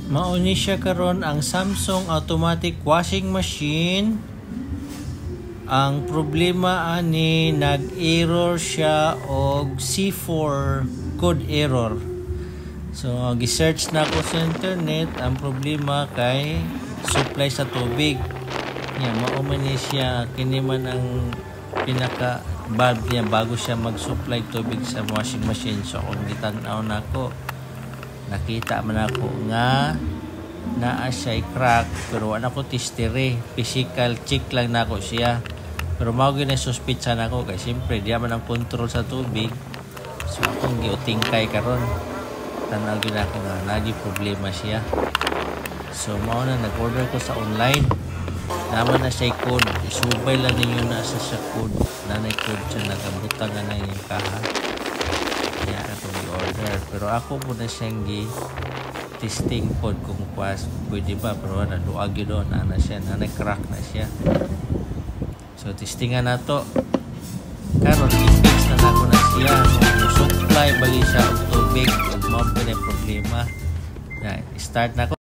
Mauni siya karon ang Samsung automatic washing machine. Ang problema ani nag-error siya og C4 code error. So gi-search na ko sa internet, ang problema kay supply sa tubig. Nya mao man ni siya kini man ang pinaka valve niya bago siya mag-supply tubig sa washing machine. So kung gitan-aw nako, nakita man ako nga naa siya crack, pero wala ko testere, physical check lang nako siya. Pero mao gyud na suspitsa nako kay siyempre di man ang control sa tubig. So akong giutingkay karon, tanaw gyud ako nga nagi problema siya. So mao na nag-order ko sa online. Naman na siya code, isubay lang ninyo na sa code. Nanay code siya, nagabutang na yung kaha. Kaya ako i-order. Pero ako po na siyang testing code kung pwede ba. Pero naduag yun doon, na siya, nanay crack na siya. So testingan na to. Karon i-fix na ako na siya. Supply bagi siya ang tubig. Huwag mo pa na problema. Start na ko.